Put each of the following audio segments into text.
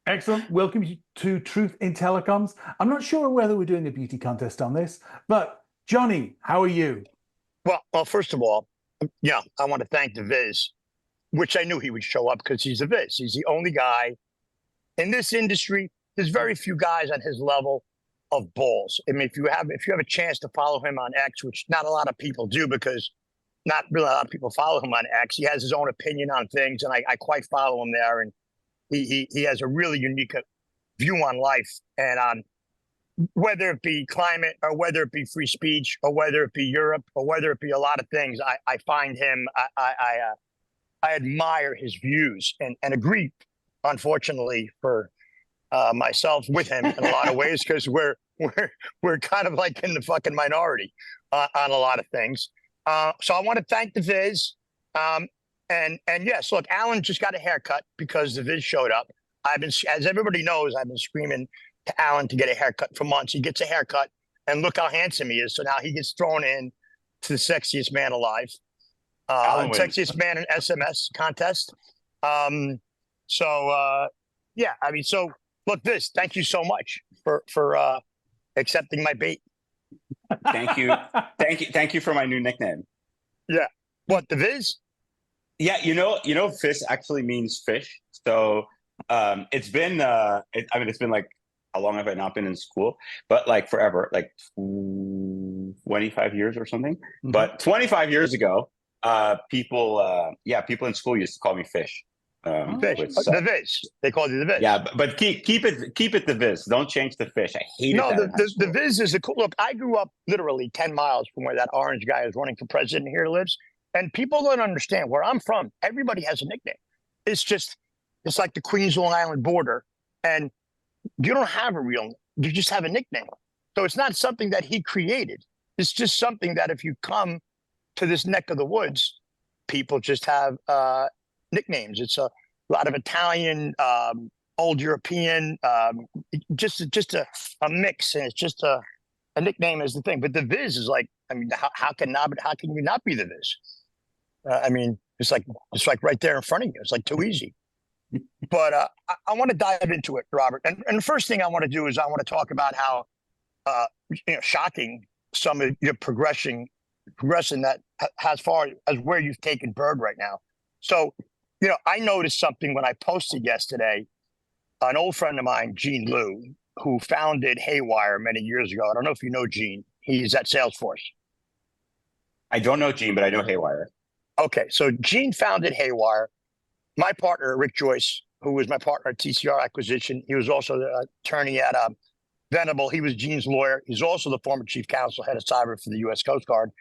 Excellent. Welcome to Truth in Telecoms. I'm not sure whether we're doing a beauty contest on this, but Johnny, how are you? Well, first of all, I want to thank the Viz, which I knew he would show up because he's the Viz. He's the only guy in this industry. There's very few guys on his level of balls. I mean, if you have a chance to follow him on X, which not a lot of people do because not really a lot of people follow him on X. He has his own opinion on things, and I quite follow him there. And he has a really unique view on life and on whether it be climate or whether it be free speech or whether it be Europe or whether it be a lot of things. I find him, I admire his views and agree, unfortunately, for myself with him in a lot of ways because we're kind of like in the fucking minority on a lot of things. So I want to thank the Viz. And yes, look, Alan just got a haircut because the Viz showed up. As everybody knows, I've been screaming to Alan to get a haircut for months. He gets a haircut, and look how handsome he is. So now he gets thrown in to the sexiest man alive, sexiest man in SMS contest. Yeah, I mean, so look, Viz, thank you so much for accepting my bait. Thank you for my new nickname. Yeah, what, the Viz? Yeah, Fish actually means fish. So it's been it's been like, how long have I not been in school? But like forever, like 25 years or something. Mm-hmm. But 25 years ago, people in school used to call me Fish. Fish. The Viz. They called you the Viz. Yeah, but keep it the Viz. Don't change the Fish. I hate it. No, the Viz is a cool look. I grew up literally 10 miles from where that orange guy is running for president here lives. And people don't understand where I'm from. Everybody has a nickname. It's like the Queens Long Island border. And you don't have a real, you just have a nickname. So it's not something that he created. It's just something that if you come to this neck of the woods, people just have nicknames. It's a lot of Italian, old European, just a mix. And it's just a nickname is the thing. But the Viz is like, I mean, how can you not be the Viz? I mean, it's like right there in front of you. It's like too easy. But I want to dive into it, Robert. And the first thing I want to do is I want to talk about how shocking some of your progression that as far as where you've taken Bird right now. So, I noticed something when I posted yesterday. An old friend of mine, Gene Liu, who founded Haywire many years ago. I don't know if you know Gene. He's at Salesforce. I don't know Gene, but I know Haywire. Okay, so Gene founded Haywire. My partner, Rick Joyce, who was my partner at TCR Acquisition, he was also the attorney at Venable. He was Gene's lawyer. He's also the former chief counsel, head of cyber for the U.S. Coast Guard,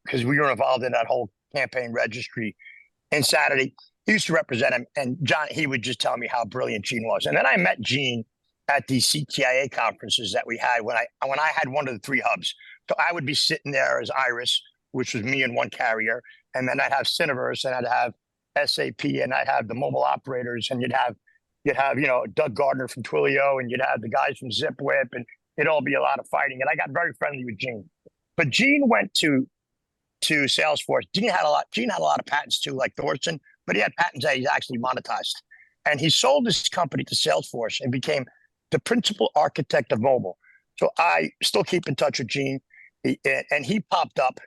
because we were involved in that whole campaign registry insanity. He used to represent him, and John, he would just tell me how brilliant Gene was. And then I met Gene at the CTIA conferences that we had when I had one of the three hubs. So I would be sitting there as Iris, which was me and one carrier, and then I'd have Syniverse, and I'd have SAP, and I'd have the mobile operators, and you'd have Doug Gardner from Twilio, and you'd have the guys from ZipWhip, and it'd all be a lot of fighting. And I got very friendly with Gene. But Gene went to Salesforce. Gene had a lot of patents too, like Thorsten, but he had patents that he's actually monetized. And he sold his company to Salesforce and became the principal architect of mobile. So I still keep in touch with Gene, and he popped up,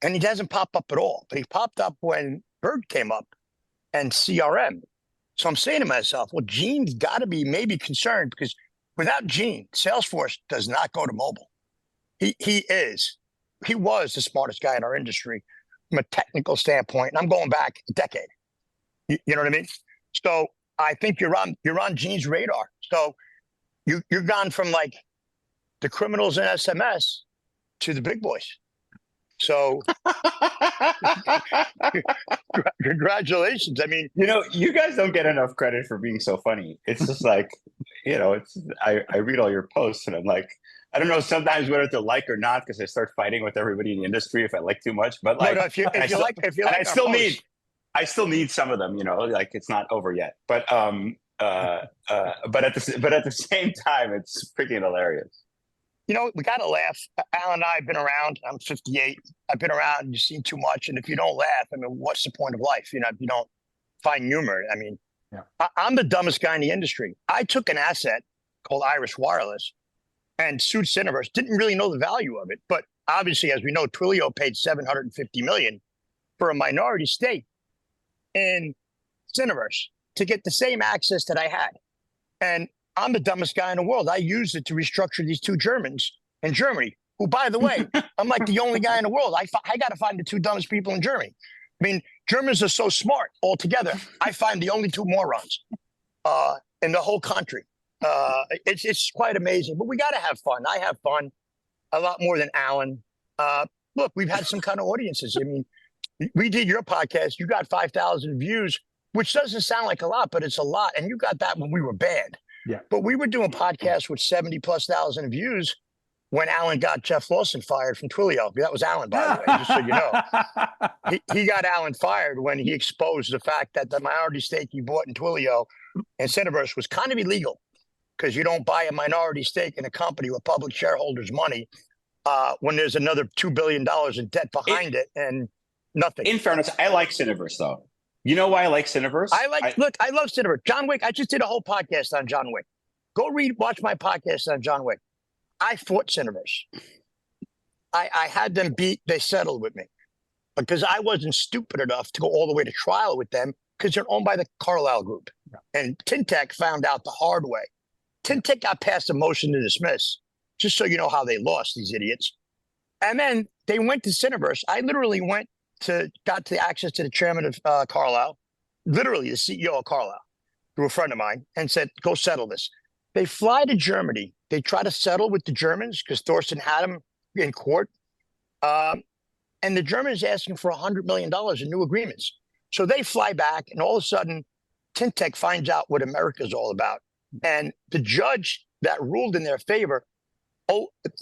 and he doesn't pop up at all, but he popped up when Bird came up and CRM. So I'm saying to myself, well, Gene's got to be maybe concerned because without Gene, Salesforce does not go to mobile. He was the smartest guy in our industry from a technical standpoint, and I'm going back a decade. You know what I mean? So I think you're on Gene's radar. So you're gone from like the criminals in SMS to the big boys. So congratulations. I mean, you guys don't get enough credit for being so funny. It's just like, I read all your posts and I'm like, I don't know sometimes whether to like or not because I start fighting with everybody in the industry if I like too much. But like, I still need some of them. Like it's not over yet. But at the same time, it's freaking hilarious. We got to laugh. Alan and I have been around. I'm 58. I've been around. You've seen too much. And if you don't laugh, I mean, what's the point of life? If you don't find humor, I mean, Yeah. I'm the dumbest guy in the industry. I took an asset called Iris Wireless and sued Syniverse. Didn't really know the value of it, but obviously, as we know, Twilio paid $750 million for a minority stake in Syniverse to get the same access that I had. And I'm the dumbest guy in the world. I used it to restructure these two Germans in Germany, who, by the way, I'm like the only guy in the world. I got to find the two dumbest people in Germany. I mean, Germans are so smart altogether. I find the only two morons in the whole country. It's quite amazing, but we got to have fun. I have fun a lot more than Alan. Look, we've had some kind of audiences. I mean, we did your podcast. You got 5,000 views, which doesn't sound like a lot, but it's a lot. And you got that when we were banned. Yeah. But we were doing podcasts with 70,000+ views when Alan got Jeff Lawson fired from Twilio. That was Alan, by the way, just so you know. He got Alan fired when he exposed the fact that the minority stake he bought in Twilio and Syniverse was kind of illegal, because you don't buy a minority stake in a company with public shareholders' money when there's another $2 billion in debt behind it and nothing. In fairness, I like Syniverse, though. You know why I like Syniverse? Look, I love Syniverse. John Wick, I just did a whole podcast on John Wick. Go watch my podcast on John Wick. I fought Syniverse. I had them beat, they settled with me because I wasn't stupid enough to go all the way to trial with them, because they're owned by the Carlyle Group. Yeah. And Tintech found out the hard way. Tintech got passed a motion to dismiss, just so you know how they lost, these idiots. And then they went to Syniverse. I literally got the access to the chairman of Carlyle, literally the CEO of Carlyle, through a friend of mine, and said, go settle this. They fly to Germany. They try to settle with the Germans because Thorsten had them in court. And the Germans asking for $100 million in new agreements. So they fly back, and all of a sudden, Tintech finds out what America's all about. And the judge that ruled in their favor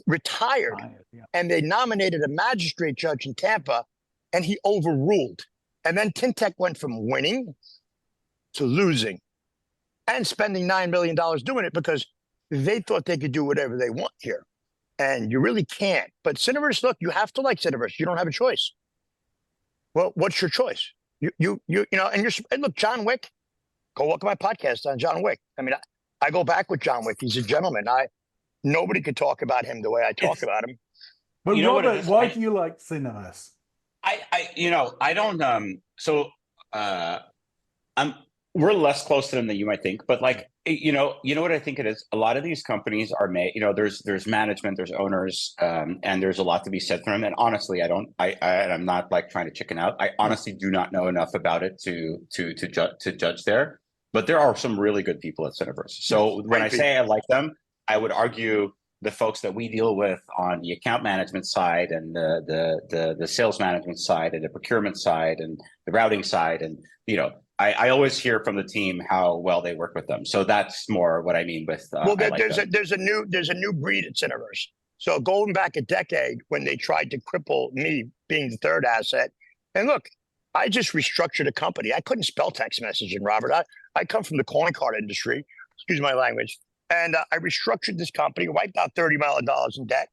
retired, yeah. And they nominated a magistrate judge in Tampa, and he overruled. And then Tintech went from winning to losing and spending $9 million doing it because they thought they could do whatever they want here. And you really can't. But Syniverse, look, you have to like Syniverse. You don't have a choice. Well, what's your choice? You know, and look, John Wick, go look at my podcast on John Wick. I mean, I go back with John Wick. He's a gentleman. Nobody could talk about him the way I talk about him. But you know Robert, why do you like Syniverse? I don't, we're less close to them than you might think, but like, you know what I think it is? A lot of these companies are made, there's management, there's owners, and there's a lot to be said for them. And honestly, I'm not like trying to chicken out. I honestly do not know enough about it to judge there, but there are some really good people at Syniverse. So when I say I like them, I would argue the folks that we deal with on the account management side and the sales management side and the procurement side and the routing side, and I always hear from the team how well they work with them. So that's more what I mean with. Well, there's a new breed at Syniverse. So going back a decade when they tried to cripple me being the third asset, and look, I just restructured a company. I couldn't spell text messaging, Robert. I come from the calling card industry. Excuse my language. And I restructured this company, wiped out $30 million in debt.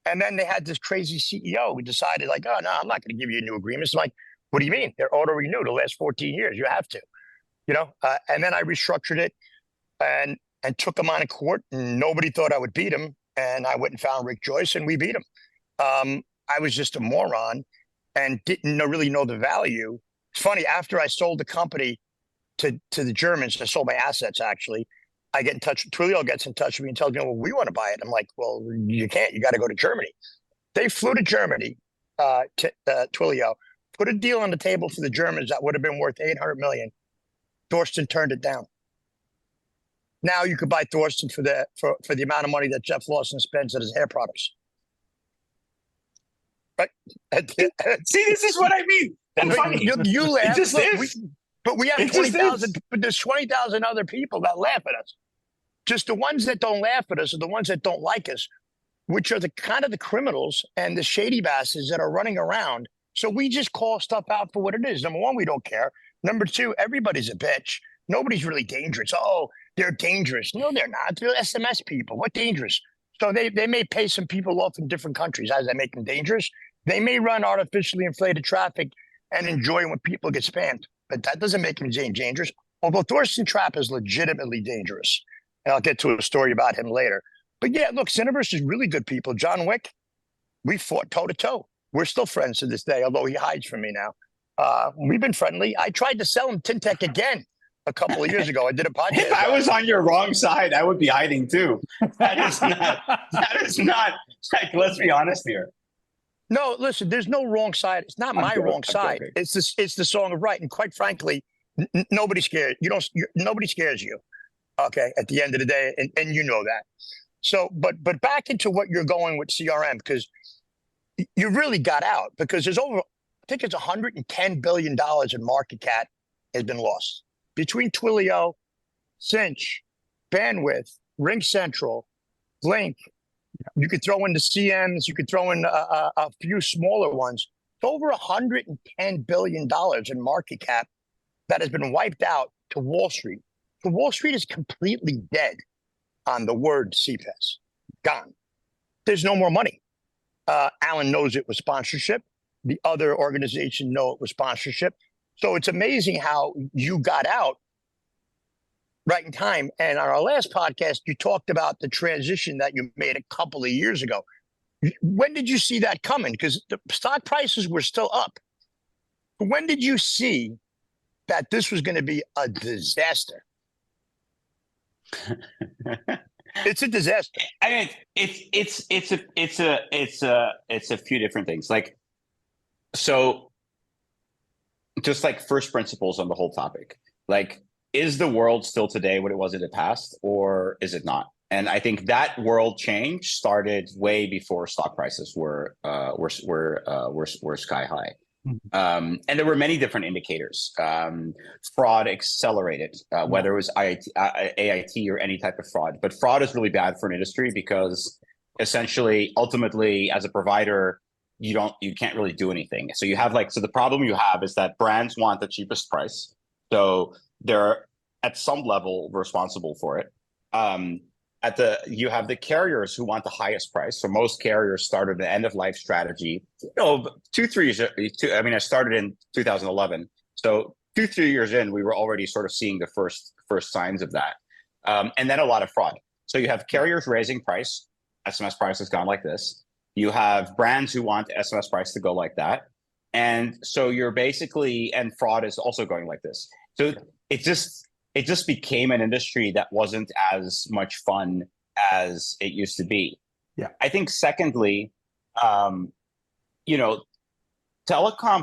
And then they had this crazy CEO who decided, like, oh, no, I'm not going to give you new agreements. I'm like, what do you mean? They're auto-renewed the last 14 years. You have to, and then I restructured it and took him on in court. And nobody thought I would beat him. And I went and found Rick Joyce, and we beat him. I was just a moron and didn't really know the value. It's funny, after I sold the company to the Germans, I sold my assets, actually. I get in touch, Twilio gets in touch with me and tells me, well, we want to buy it. I'm like, well, you can't. You got to go to Germany. They flew to Germany, Twilio, put a deal on the table for the Germans that would have been worth $800 million. Thorsten turned it down. Now you could buy Thorsten for the amount of money that Jeff Lawson spends on his hair products. Right? See, this is what I mean. That's funny. You laugh. It just Look, is. But we have 20,000. But there's 20,000 other people that laugh at us. Just the ones that don't laugh at us are the ones that don't like us, which are the kind of the criminals and the shady bastards that are running around. So we just call stuff out for what it is. Number one, we don't care. Number two, everybody's a bitch. Nobody's really dangerous. Oh, they're dangerous. No, they're not. They're SMS people. What dangerous? So they may pay some people off in different countries as they make them dangerous. They may run artificially inflated traffic and enjoy when people get spammed. But that doesn't make them dangerous. Although Thorsten Trapp is legitimately dangerous, and I'll get to a story about him later. But yeah, look, Syniverse is really good people. John Wick, we fought toe to toe. We're still friends to this day, although he hides from me now. We've been friendly. I tried to sell him Tintech again a couple of years ago. I did a podcast. If I was on your wrong side, I would be hiding too. That is not, like, let's be honest here. No, listen, there's no wrong side. It's not my wrong side. joking. It's the song of right. And quite frankly, nobody scares nobody scares you. Okay, at the end of the day, and you know that. So, but back into what you're going with CRM, because you really got out, because there's I think it's $110 billion in market cap has been lost between Twilio, Cinch, Bandwidth, Ring Central, Blink. You could throw in the CMs, you could throw in a few smaller ones. It's over $110 billion in market cap that has been wiped out to Wall Street. So Wall Street is completely dead on the word CPaaS. Gone. There's no more money. Alan knows it was sponsorship. The other organization know it was sponsorship. So it's amazing how you got out right in time. And on our last podcast, you talked about the transition that you made a couple of years ago. When did you see that coming? Because the stock prices were still up. When did you see that this was going to be a disaster? It's a disaster. I mean, it's a few different things. Like, so just like first principles on the whole topic. Like, is the world still today what it was in the past, or is it not? And I think that world change started way before stock prices were sky high. And there were many different indicators. Fraud accelerated, whether it was AIT or any type of fraud. But fraud is really bad for an industry because essentially, ultimately, as a provider, you can't really do anything. So you have the problem you have is that brands want the cheapest price. So they're at some level responsible for it. You have the carriers who want the highest price. So most carriers started an end of life strategy. 2-3 years. I started in 2011. So 2-3 years in, we were already sort of seeing the first signs of that. And then a lot of fraud. So you have carriers raising price. SMS price has gone like this. You have brands who want SMS price to go like that. And so you're basically, and fraud is also going like this. So it just became an industry that wasn't as much fun as it used to be. Yeah. I think secondly, telecom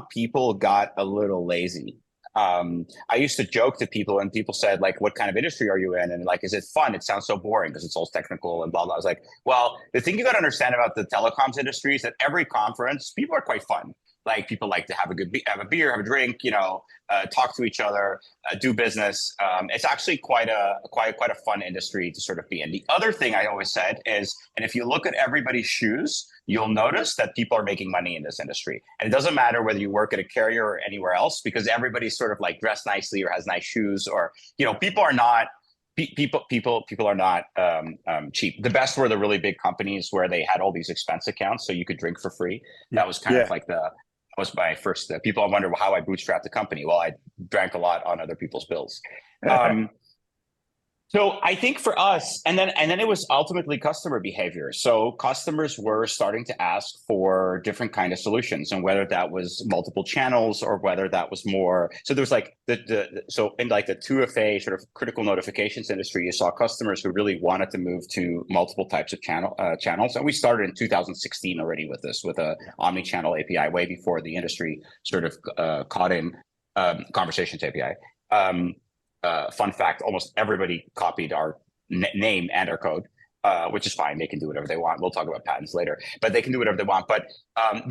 people got a little lazy. I used to joke to people and people said, like, what kind of industry are you in? And like, is it fun? It sounds so boring because it's all technical and blah, blah. I was like, well, the thing you got to understand about the telecoms industry is that every conference, people are quite fun. Like, people like to have a beer, have a drink, talk to each other, do business. It's actually quite a fun industry to sort of be in. The other thing I always said is, and if you look at everybody's shoes, you'll notice that people are making money in this industry. And it doesn't matter whether you work at a carrier or anywhere else, because everybody's sort of like dressed nicely or has nice shoes, or, people are not. People are not cheap. The best were the really big companies where they had all these expense accounts, so you could drink for free. That was kind of like was my first. People wonder how I bootstrapped the company. Well, I drank a lot on other people's bills. So I think for us, and then it was ultimately customer behavior. So customers were starting to ask for different kind of solutions, and whether that was multiple channels or whether that was more. So there was like so in like the 2FA sort of critical notifications industry, you saw customers who really wanted to move to multiple types of channels. And we started in 2016 already with this, with a omni-channel API, way before the industry sort of caught in conversations API. Fun fact, almost everybody copied our name and our code, which is fine. They can do whatever they want. We'll talk about patents later, but they can do whatever they want. But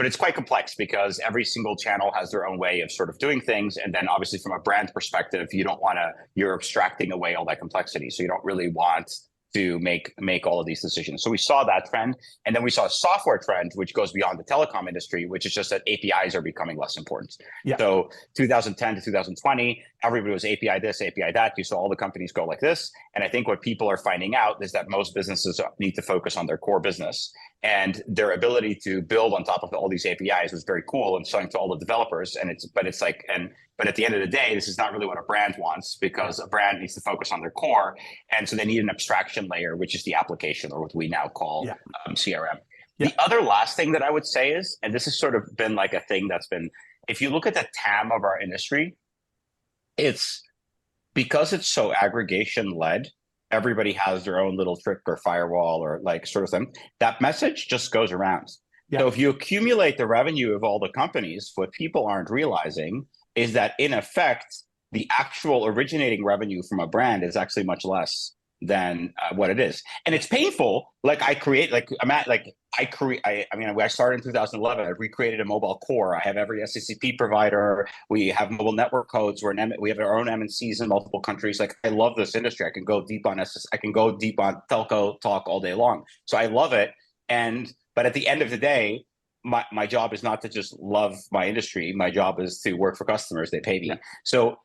it's quite complex because every single channel has their own way of sort of doing things. And then obviously from a brand perspective, you're abstracting away all that complexity. So you don't really want to make all of these decisions. So we saw that trend. And then we saw a software trend, which goes beyond the telecom industry, which is just that APIs are becoming less important. Yeah. So 2010 to 2020, everybody was API this, API that. You saw all the companies go like this. And I think what people are finding out is that most businesses need to focus on their core business. And their ability to build on top of all these APIs was very cool and selling to all the developers. And But at the end of the day, this is not really what a brand wants, because a brand needs to focus on their core. And so they need an abstraction layer, which is the application, or what we now call CRM. Yeah. The other last thing that I would say is, and this has sort of been like a thing that's been, if you look at the TAM of our industry, it's because it's so aggregation led, everybody has their own little trick or firewall or like sort of thing. That message just goes around. So if you accumulate the revenue of all the companies, what people aren't realizing is that in effect, the actual originating revenue from a brand is actually much less than what it is. And it's painful. Like I started in 2011, I recreated a mobile core. I have every SCCP provider. We have mobile network codes. We have our own MNCs in multiple countries. Like I love this industry. I can go deep on I can go deep on telco talk all day long. So I love it. But at the end of the day, my job is not to just love my industry. My job is to work for customers. They pay me. So,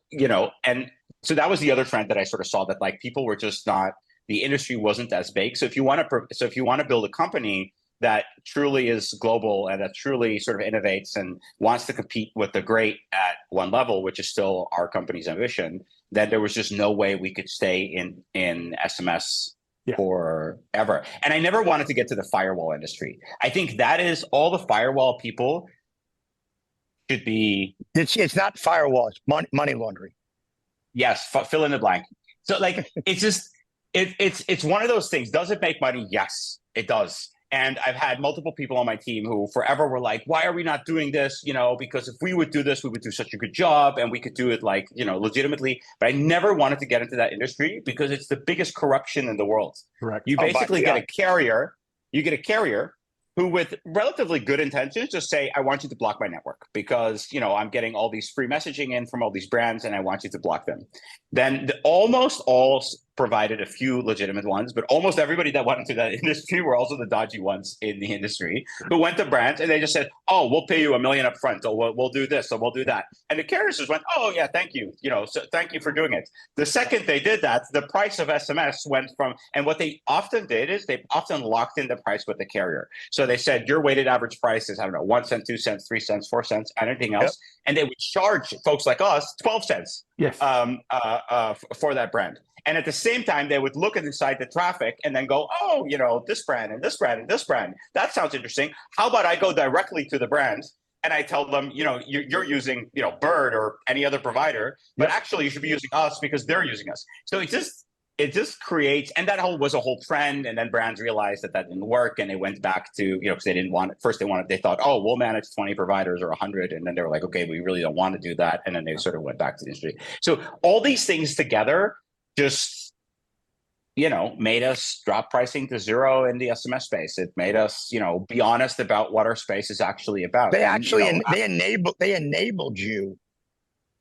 and so that was the other trend that I sort of saw, that like people were just not, the industry wasn't as big. So if you want to build a company that truly is global and that truly sort of innovates and wants to compete with the great at one level, which is still our company's ambition, then there was just no way we could stay in SMS forever. And I never wanted to get to the firewall industry. I think that is all the firewall people should be. It's not firewall, it's money laundering. Yes, fill in the blank. So like, it's just, it's one of those things. Does it make money? Yes, it does. And I've had multiple people on my team who forever were like, why are we not doing this? Because if we would do this, we would do such a good job and we could do it like, legitimately. But I never wanted to get into that industry because it's the biggest corruption in the world. Correct. You basically get a carrier, who with relatively good intentions just say, I want you to block my network because, I'm getting all these free messaging in from all these brands and I want you to block them. Then almost all provided a few legitimate ones, but almost everybody that went into that industry were also the dodgy ones in the industry who went to brands and they just said, oh, we'll pay you $1 million up front. Or we'll do this or we'll do that. And the carriers just went, oh yeah, thank you. So thank you for doing it. The second they did that, the price of SMS went from, and what they often did is they often locked in the price with the carrier. So they said, your weighted average price is, I don't know, 1 cent, 2 cents, 3 cents, 4 cents, anything else. Yep. And they would charge folks like us 12 cents for that brand. And at the same time, they would look inside the traffic and then go, oh, this brand and this brand and this brand. That sounds interesting. How about I go directly to the brand and I tell them, you're using, Bird or any other provider, but actually you should be using us because they're using us. So it just creates, and that was a whole trend. And then brands realized that didn't work. And they went back to, because they didn't want it. First, they thought, oh, we'll manage 20 providers or 100. And then they were like, okay, we really don't want to do that. And then they sort of went back to the industry. So all these things together just, made us drop pricing to zero in the SMS space. It made us, be honest about what our space is actually about. They enabled you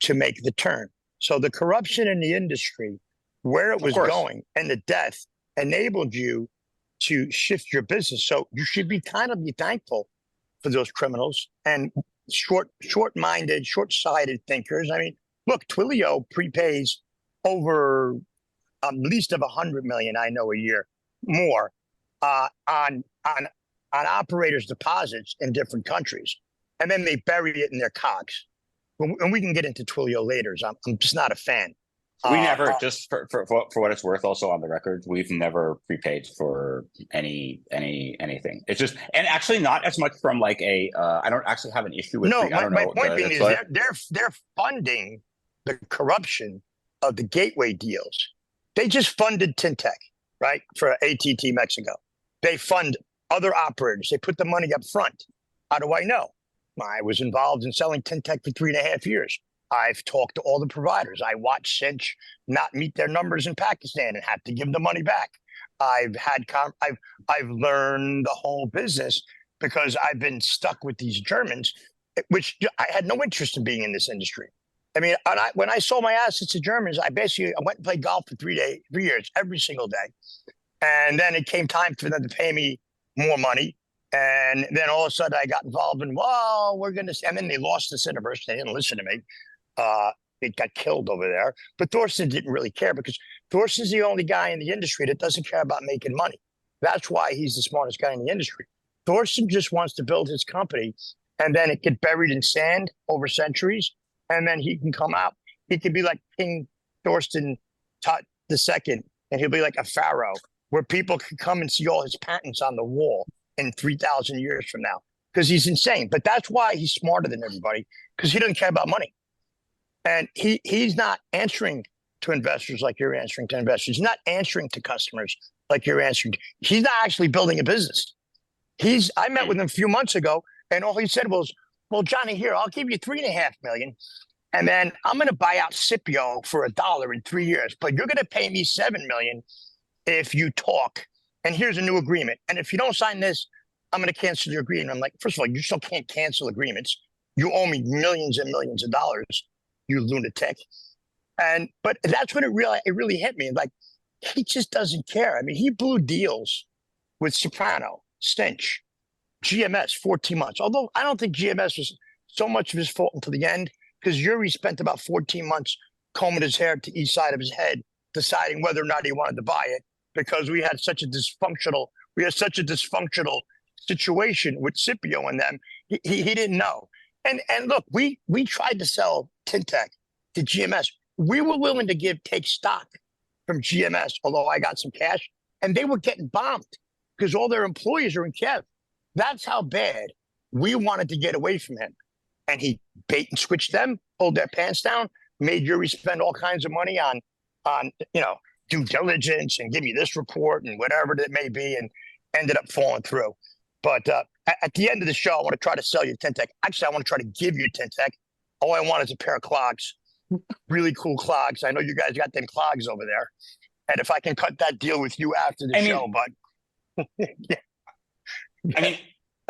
to make the turn. So the corruption in the industry, where it was going, and the death enabled you to shift your business. So you should be thankful for those criminals and short-minded, short-sighted thinkers. I mean, look, Twilio prepays over at least of 100 million, I know, a year more on operators' deposits in different countries, and then they bury it in their COGS. And we can get into Twilio later. So I'm just not a fan. We never, just for what it's worth, also on the record, we've never prepaid for anything. It's just, and actually not as much from like I don't actually have an issue with. No, my point being is they're funding the corruption of the gateway deals. They just funded Tintec, right, for AT&T Mexico. They fund other operators. They put the money up front. How do I know? I was involved in selling Tintec for 3.5 years. I've talked to all the providers. I watched Cinch not meet their numbers in Pakistan and had to give the money back. I've learned the whole business because I've been stuck with these Germans, which I had no interest in being in this industry. I mean, when I sold my assets to Germans, I went and played golf for 3 years, every single day. And then it came time for them to pay me more money. And then all of a sudden I got involved in, and then they lost the Syniverse. They didn't listen to me. It got killed over there. But Thorsten didn't really care because Thorsten's the only guy in the industry that doesn't care about making money. That's why he's the smartest guy in the industry. Thorsten just wants to build his company and then it get buried in sand over centuries. and then he can come out. He could be like King Thorsten Tut II, and he'll be like a pharaoh, where people can come and see all his patents on the wall in 3,000 years from now, because he's insane. But that's why he's smarter than everybody, because he doesn't care about money. And he's not answering to investors like you're answering to investors. He's not answering to customers like you're answering. He's not actually building a business. I met with him a few months ago, and all he said was, well, Johnny, here, I'll give you $3.5 million. And then I'm going to buy out Scipio for $1 in 3 years, but you're going to pay me $7 million if you talk. And here's a new agreement. And if you don't sign this, I'm going to cancel your agreement. I'm like, first of all, you still can't cancel agreements. You owe me millions and millions of dollars, you lunatic. But that's when it really hit me. Like, he just doesn't care. I mean, he blew deals with Soprano, Cinch, GMS 14 months. Although I don't think GMS was so much of his fault until the end, because Yuri spent about 14 months combing his hair to each side of his head, deciding whether or not he wanted to buy it, because we had such a dysfunctional situation with Scipio and them. He didn't know. And look, we tried to sell Tintec to GMS. We were willing to take stock from GMS, although I got some cash, and they were getting bombed because all their employees are in Kiev. That's how bad we wanted to get away from him. And he bait and switched them, pulled their pants down, made Yuri spend all kinds of money on due diligence and give you this report and whatever it may be, and ended up falling through. But at the end of the show, I want to try to sell you Tintec. Actually, I want to try to give you Tintec. All I want is a pair of clogs, really cool clogs. I know you guys got them clogs over there. And if I can cut that deal with you after the show, but yeah. I mean,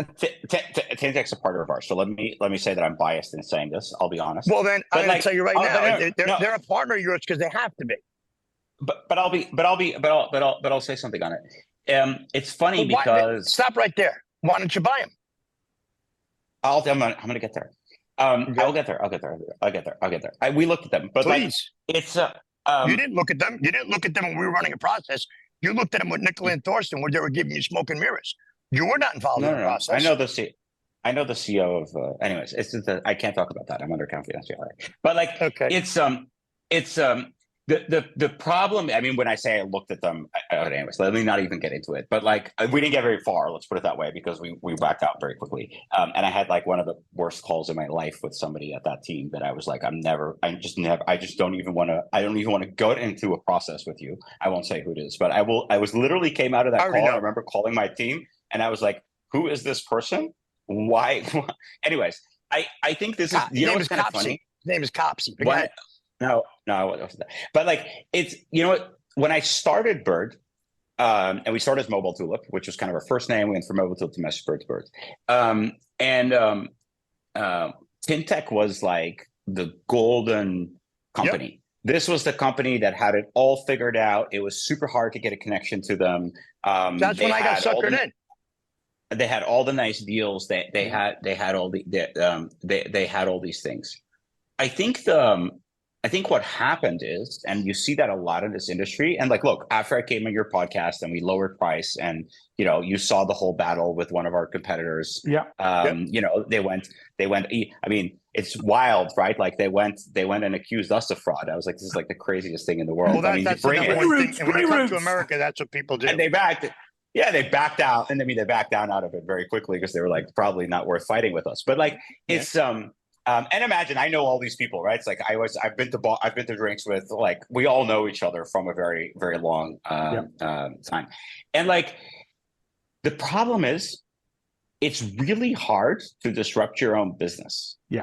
Tintec's a partner of ours, so let me say that I'm biased in saying this. I'll be honest. Well, then I'm going to tell you right now, they're a partner of yours because they have to be. But I'll say something on it. It's funny because stop right there. Why don't you buy them? I'm gonna get there. I'll get there. We looked at them, but please, like, it's you didn't look at them. You didn't look at them when we were running a process. You looked at them with Nicola and Thorsten, where they were giving you smoke and mirrors. You were not involved in the process. I know the CEO of. Anyways, I can't talk about that. I'm under confidentiality. But like, okay. It's the problem. I mean, when I say I looked at them, anyways, let me not even get into it. But like, we didn't get very far. Let's put it that way, because we backed out very quickly. And I had like one of the worst calls in my life with somebody at that team that I was like, I don't even want to go into a process with you. I won't say who it is, but I was literally came out of that call. I remember calling my team and I was like, who is this person? Why? Anyways, I think this is, you know, what's kind of funny. His name is Copsy. No, it wasn't that. But like, it's, you know what, when I started Bird, and we started as Mobile Tulip, which was kind of our first name. We went from Mobile Tulip to Message Bird to Bird. Tintec was like the golden company. Yep. This was the company that had it all figured out. It was super hard to get a connection to them. That's when I got suckered in. They had all the nice deals. They had all these things. I think what happened is, and you see that a lot in this industry, and like, look, after I came on your podcast and we lowered price, and you know, you saw the whole battle with one of our competitors. Yeah. You know, they went. I mean, it's wild, right? Like they went and accused us of fraud. I was like, this is like the craziest thing in the world. Well, I mean, that's the number one thing. And when it comes to America, that's what people do. And they backed out, and I mean, they backed down out of it very quickly because they were like, probably not worth fighting with us. But like, it's and imagine, I know all these people, right? It's like I've been to drinks with, like, we all know each other from a very, very long time. And like, the problem is, it's really hard to disrupt your own business. Yeah.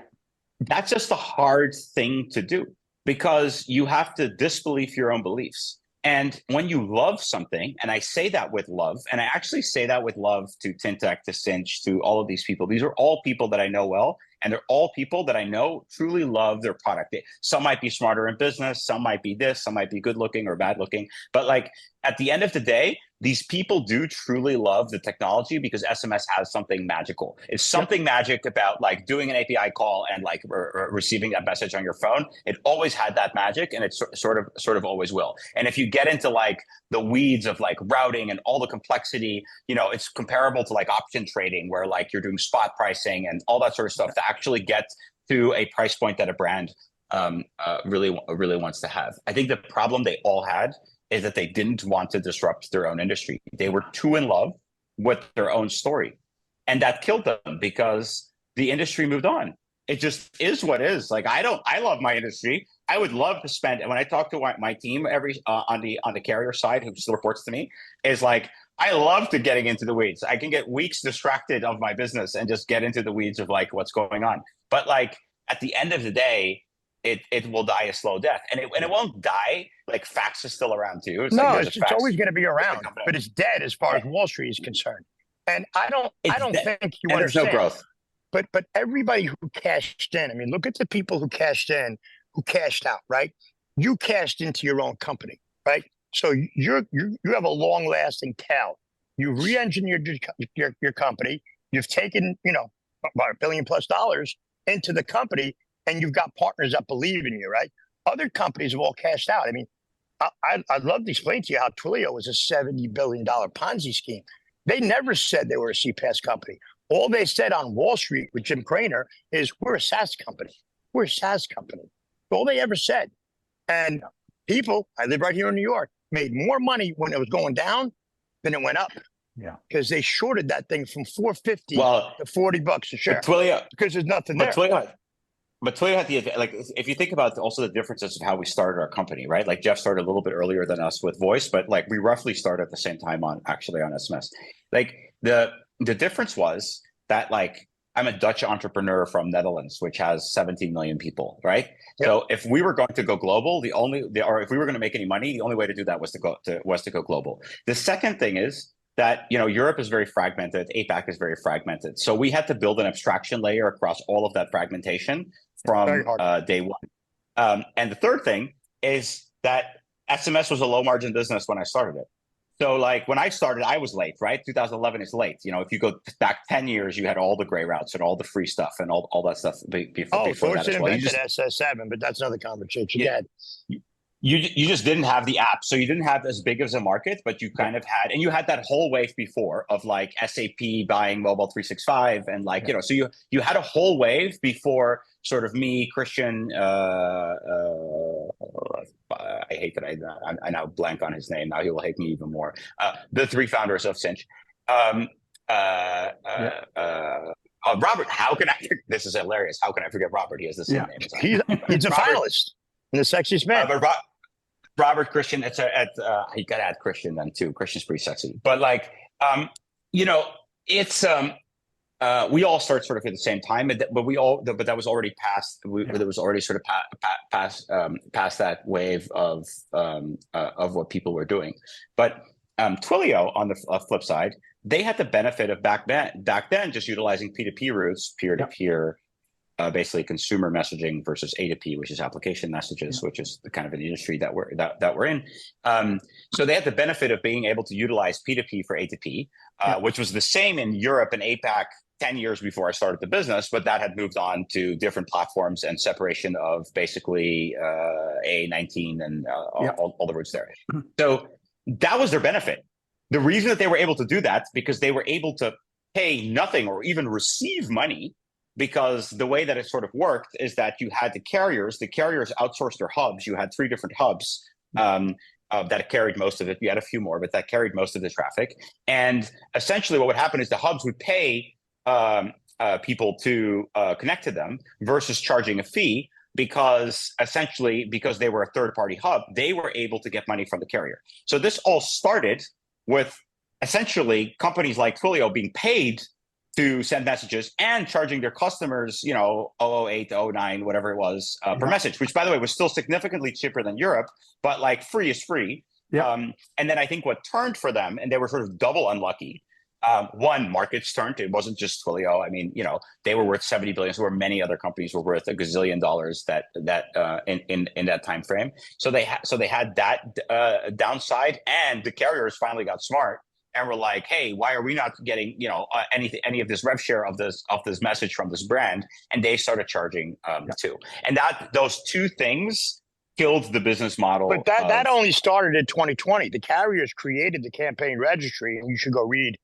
That's just a hard thing to do, because you have to disbelief your own beliefs. And when you love something, and I say that with love, and I actually say that with love to Tintec, to Cinch, to all of these people. These are all people that I know well, and they're all people that I know truly love their product. Some might be smarter in business, some might be this, some might be good looking or bad looking. But like, at the end of the day, these people do truly love the technology, because SMS has something magical. It's something magic about like doing an API call and like receiving that message on your phone. It always had that magic, and it sort of always will. And if you get into like the weeds of like routing and all the complexity, you know, it's comparable to like option trading, where like you're doing spot pricing and all that sort of stuff to actually get to a price point that a brand really wants to have. I think the problem they all had is that they didn't want to disrupt their own industry. They were too in love with their own story, and that killed them because the industry moved on. It just is what is. Like I love my industry. I would love to spend. And when I talk to my team on the carrier side, who still reports to me, is like I love to getting into the weeds. I can get weeks distracted of my business and just get into the weeds of like what's going on. But like at the end of the day, it will die a slow death, and it won't die. Like fax is still around too. It's it's always going to be around, but it's dead as far as Wall Street is concerned. And I don't think you understand. There's no growth. But everybody who cashed in, I mean, look at the people who cashed in, who cashed out, right? You cashed into your own company, right? So you have a long lasting tail. You re-engineered your company. You've taken, about $1 billion+ into the company, and you've got partners that believe in you, right? Other companies have all cashed out. I mean, I'd love to explain to you how Twilio was a $70 billion Ponzi scheme. They never said they were a CPaaS company. All they said on Wall Street with Jim Craner is, we're a SaaS company. We're a SaaS company. All they ever said. And people, I live right here in New York, made more money when it was going down than it went up. Yeah. Because they shorted that thing from $4.50 to $40 a share. Twilio, because there's nothing there. But Twilio had if you think about also the differences of how we started our company, right? Like Jeff started a little bit earlier than us with voice, but like we roughly started at the same time on SMS. Like the difference was that like I'm a Dutch entrepreneur from Netherlands, which has 17 million people, right? Yep. So if we were going to go global, or if we were going to make any money, the only way to do that was to go global. The second thing is that Europe is very fragmented, APAC is very fragmented. So we had to build an abstraction layer across all of that fragmentation from day one. And the third thing is that SMS was a low margin business when I started it. So like when I started, I was late, right? 2011 is late. If you go back 10 years, you had all the gray routes and all the free stuff and all that stuff before that as well. Invented SS7, but that's another conversation. Yeah. You just didn't have the app. So you didn't have as big as a market, but you kind of had, and you had that whole wave before of like SAP buying Mobile 365 and like, so you had a whole wave before sort of me, Christian, I hate that I now blank on his name. Now he will hate me even more. The three founders of Cinch. Robert, how can I? This is hilarious. How can I forget Robert? He has the same name. He's a finalist in the Sexiest Man. Robert, Christian. You got to add Christian then too. Christian's pretty sexy, but like, it's we all start sort of at the same time, but that was already past. There was already sort of past that wave of what people were doing. But Twilio, on the flip side, they had the benefit of back then just utilizing P2P routes, peer-to-peer, basically consumer messaging versus A2P, which is application messages, which is the kind of an industry that we're in. So they had the benefit of being able to utilize P2P for A2P, which was the same in Europe and APAC 10 years before I started the business, but that had moved on to different platforms and separation of basically A19 and all the routes there. So that was their benefit. The reason that they were able to do that, because they were able to pay nothing or even receive money, because the way that it sort of worked is that you had the carriers outsourced their hubs. You had 3 different hubs that carried most of it. You had a few more, but that carried most of the traffic. And essentially what would happen is the hubs would pay people to connect to them versus charging a fee, because they were a third-party hub, they were able to get money from the carrier. So this all started with essentially companies like Twilio being paid to send messages and charging their customers, 008 to 09, whatever it was, per message, which by the way was still significantly cheaper than Europe, but like free is free. And then I think what turned for them, and they were sort of double unlucky. One, markets turned. It wasn't just Twilio. I mean, they were worth $70 billion. So where many other companies were worth $1 gazillion in that time frame. So they had that downside, and the carriers finally got smart and were like, hey, why are we not getting any of this rev share of this message from this brand? And they started charging too. And those two things killed the business model. But that only started in 2020. The carriers created the campaign registry, and you should go read